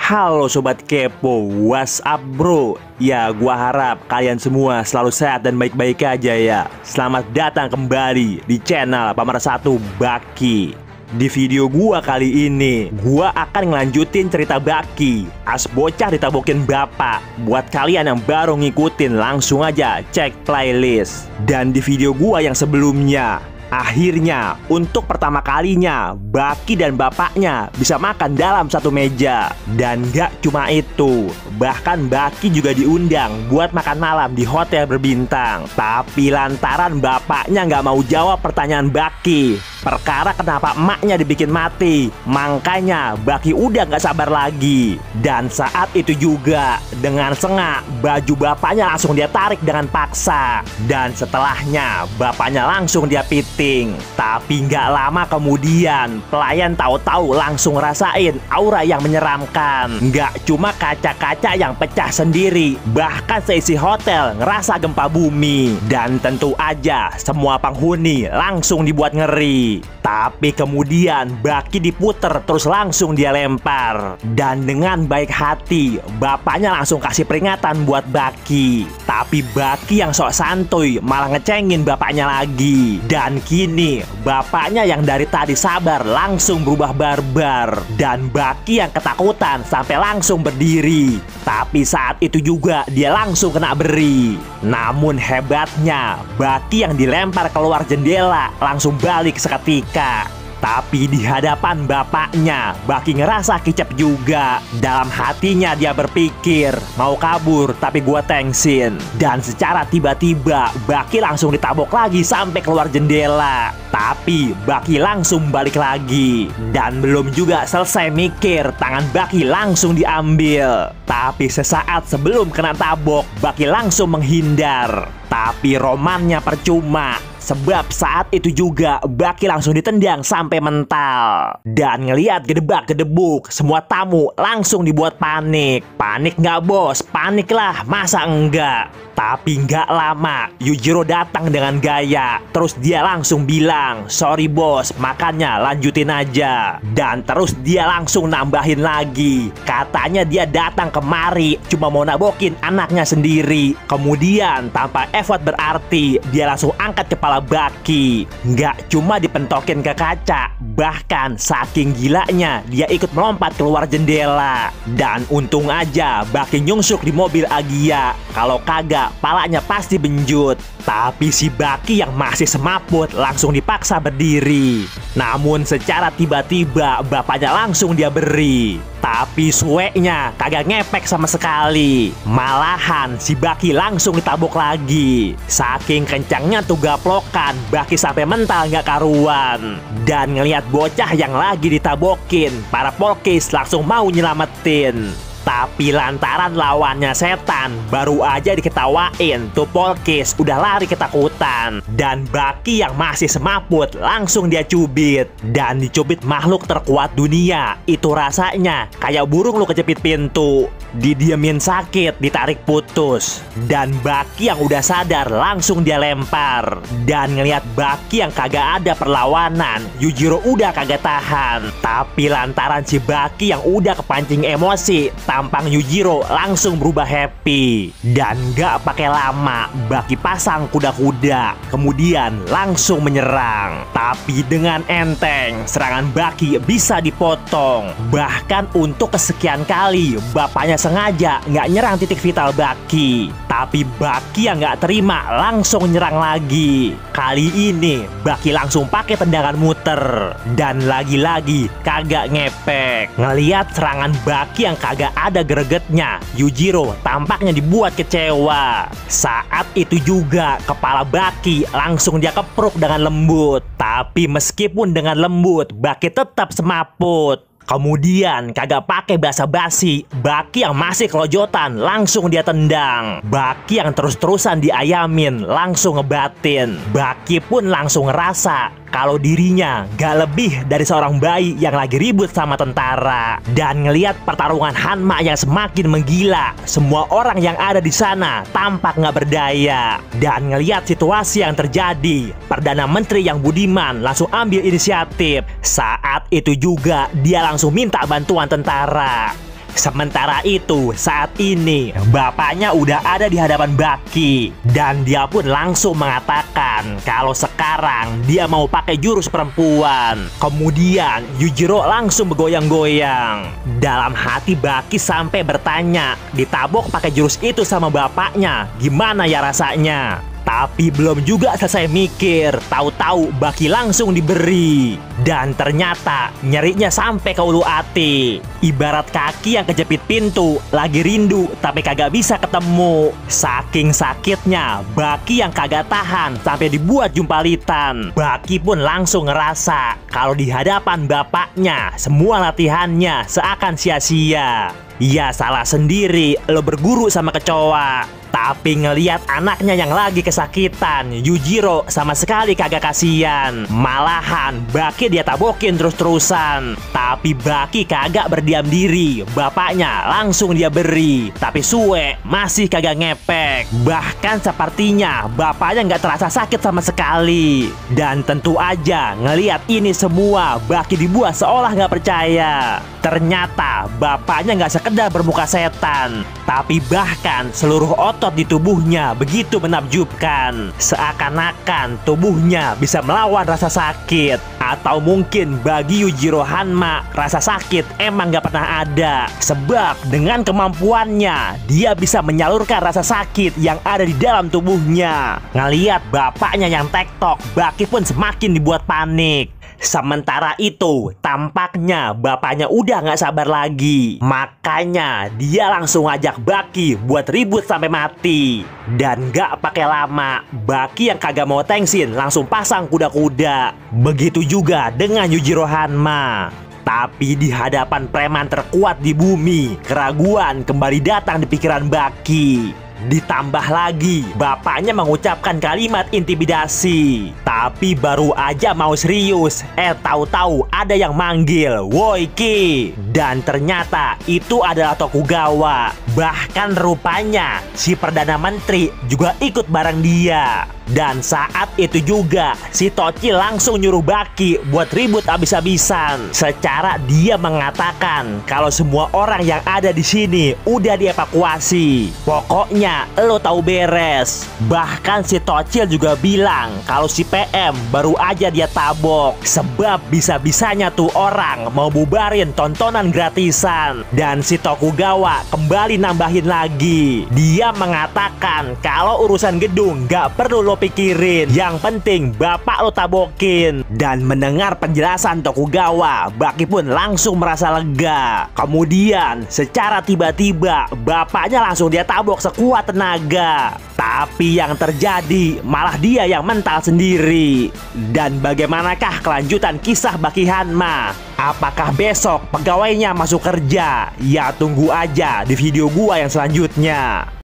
Halo Sobat Kepo, what's up bro? Ya, gua harap kalian semua selalu sehat dan baik-baik aja ya. Selamat datang kembali di channel Pemersatu Baki. Di video gua kali ini, gua akan ngelanjutin cerita Baki, as bocah ditabokin bapak. Buat kalian yang baru ngikutin, langsung aja cek playlist. Dan di video gua yang sebelumnya, akhirnya, untuk pertama kalinya, Baki dan bapaknya bisa makan dalam satu meja. Dan gak cuma itu, bahkan Baki juga diundang buat makan malam di hotel berbintang. Tapi lantaran bapaknya gak mau jawab pertanyaan Baki, perkara kenapa emaknya dibikin mati, makanya Baki udah gak sabar lagi. Dan saat itu juga, dengan sengak, baju bapaknya langsung dia tarik dengan paksa. Dan setelahnya, bapaknya langsung dia piting. Tapi nggak lama kemudian, pelayan tahu-tahu langsung rasain aura yang menyeramkan. Nggak cuma kaca-kaca yang pecah sendiri, bahkan seisi hotel ngerasa gempa bumi. Dan tentu aja semua penghuni langsung dibuat ngeri. Tapi kemudian Baki diputer terus langsung dia lempar. Dan dengan baik hati, bapaknya langsung kasih peringatan buat Baki. Tapi Baki yang sok santuy malah ngecengin bapaknya lagi. Dan kini bapaknya yang dari tadi sabar langsung berubah barbar. Dan Baki yang ketakutan sampai langsung berdiri. Tapi saat itu juga dia langsung kena beri. Namun hebatnya, Baki yang dilempar keluar jendela langsung balik seketika. Tapi di hadapan bapaknya, Baki ngerasa kicep juga. Dalam hatinya dia berpikir, mau kabur tapi gua tengsin. Dan secara tiba-tiba, Baki langsung ditabok lagi sampai keluar jendela. Tapi Baki langsung balik lagi. Dan belum juga selesai mikir, tangan Baki langsung diambil. Tapi sesaat sebelum kena tabok, Baki langsung menghindar. Tapi romannya percuma, sebab saat itu juga Baki langsung ditendang sampai mental. Dan ngeliat gedebak-gedebuk, semua tamu langsung dibuat panik. Panik nggak bos? Panik lah, masa enggak? Tapi nggak lama, Yujiro datang dengan gaya. Terus dia langsung bilang, sorry bos, makanya lanjutin aja. Dan terus dia langsung nambahin lagi, katanya dia datang kemari cuma mau nabokin anaknya sendiri. Kemudian tanpa effort berarti, dia langsung angkat kepala Baki. Nggak cuma dipentokin ke kaca, bahkan saking gilanya dia ikut melompat keluar jendela. Dan untung aja Baki nyungsuk di mobil Agia. Kalau kagak, palanya pasti benjut. Tapi si Baki yang masih semaput langsung dipaksa berdiri. Namun secara tiba-tiba bapaknya langsung dia beri. Tapi sueknya kagak ngepek sama sekali. Malahan si Baki langsung ditabok lagi. Saking kencangnya tuh gaplokan, Baki sampai mental nggak karuan. Dan ngelihat bocah yang lagi ditabokin, para polkis langsung mau nyelamatin. Tapi lantaran lawannya setan, baru aja diketawain, tuh polkis udah lari ketakutan. Dan Baki yang masih semaput langsung dia cubit. Dan dicubit makhluk terkuat dunia, itu rasanya kayak burung lu kejepit pintu. Didiemin sakit, ditarik putus. Dan Baki yang udah sadar langsung dia lempar. Dan ngelihat Baki yang kagak ada perlawanan, Yujiro udah kagak tahan. Tapi lantaran si Baki yang udah kepancing emosi, tampang Yujiro langsung berubah happy. Dan gak pakai lama, Baki pasang kuda-kuda, kemudian langsung menyerang. Tapi dengan enteng, serangan Baki bisa dipotong. Bahkan untuk kesekian kali, bapaknya sengaja nggak nyerang titik vital Baki. Tapi Baki yang nggak terima langsung nyerang lagi. Kali ini Baki langsung pakai tendangan muter. Dan lagi-lagi kagak ngepek. Ngeliat serangan Baki yang kagak ada gregetnya, Yujiro tampaknya dibuat kecewa. Saat itu juga kepala Baki langsung dia kepruk dengan lembut. Tapi meskipun dengan lembut, Baki tetap semaput. Kemudian kagak pakai basa-basi, Baki yang masih kelojotan langsung dia tendang. Baki yang terus-terusan diayamin langsung ngebatin. Baki pun langsung ngerasa kalau dirinya gak lebih dari seorang bayi yang lagi ribut sama tentara. Dan ngelihat pertarungan Hanma yang semakin menggila, semua orang yang ada di sana tampak gak berdaya. Dan ngelihat situasi yang terjadi, Perdana Menteri yang budiman langsung ambil inisiatif. Saat itu juga dia langsung minta bantuan tentara. Sementara itu, saat ini bapaknya udah ada di hadapan Baki dan dia pun langsung mengatakan kalau sekarang dia mau pakai jurus perempuan. Kemudian Yujiro langsung bergoyang-goyang. Dalam hati Baki sampai bertanya, ditabok pakai jurus itu sama bapaknya, gimana ya rasanya? Tapi belum juga selesai mikir, tahu-tahu Baki langsung diberi. Dan ternyata nyerinya sampai ke ulu hati. Ibarat kaki yang kejepit pintu, lagi rindu tapi kagak bisa ketemu. Saking sakitnya, Baki yang kagak tahan sampai dibuat jumpalitan. Baki pun langsung ngerasa kalau di hadapan bapaknya semua latihannya seakan sia-sia. Ya salah sendiri lo berguru sama kecoa. Tapi ngelihat anaknya yang lagi kesakitan, Yujiro sama sekali kagak kasihan. Malahan Baki dia tabokin terus-terusan. Tapi Baki kagak berdiam diri, bapaknya langsung dia beri. Tapi Sue masih kagak ngepek. Bahkan sepertinya bapaknya nggak terasa sakit sama sekali. Dan tentu aja ngelihat ini semua, Baki dibuat seolah nggak percaya. Ternyata bapaknya nggak sekedar bermuka setan, tapi bahkan seluruh otot di tubuhnya begitu menakjubkan. Seakan-akan tubuhnya bisa melawan rasa sakit. Atau mungkin bagi Yujiro Hanma, rasa sakit emang gak pernah ada. Sebab dengan kemampuannya, dia bisa menyalurkan rasa sakit yang ada di dalam tubuhnya. Ngeliat bapaknya yang tektok, Baki pun semakin dibuat panik. Sementara itu, tampaknya bapaknya udah gak sabar lagi. Makanya dia langsung ngajak Baki buat ribut sampai mati. Dan gak pakai lama, Baki yang kagak mau tengsin langsung pasang kuda-kuda. Begitu juga dengan Yujiro Hanma. Tapi di hadapan preman terkuat di bumi, keraguan kembali datang di pikiran Baki. Ditambah lagi, bapaknya mengucapkan kalimat intimidasi. Tapi baru aja mau serius, tahu-tahu ada yang manggil, "Woi Ki!" Dan ternyata itu adalah Tokugawa. Bahkan rupanya si Perdana Menteri juga ikut bareng dia. Dan saat itu juga si Tochi langsung nyuruh Baki buat ribut abis-abisan. Secara dia mengatakan kalau semua orang yang ada di sini udah dievakuasi. Pokoknya lo tahu beres. Bahkan si Tochi juga bilang kalau si PM baru aja dia tabok. Sebab bisa-bisanya tuh orang mau bubarin tontonan gratisan. Dan si Tokugawa kembali nambahin lagi. Dia mengatakan kalau urusan gedung gak perlu lo pikirin, yang penting bapak lo tabokin. Dan mendengar penjelasan Tokugawa, Baki pun langsung merasa lega. Kemudian secara tiba-tiba bapaknya langsung dia tabok sekuat tenaga. Tapi yang terjadi malah dia yang mental sendiri. Dan bagaimanakah kelanjutan kisah Baki Hanma? Apakah besok pegawainya masuk kerja? Ya tunggu aja di video gua yang selanjutnya.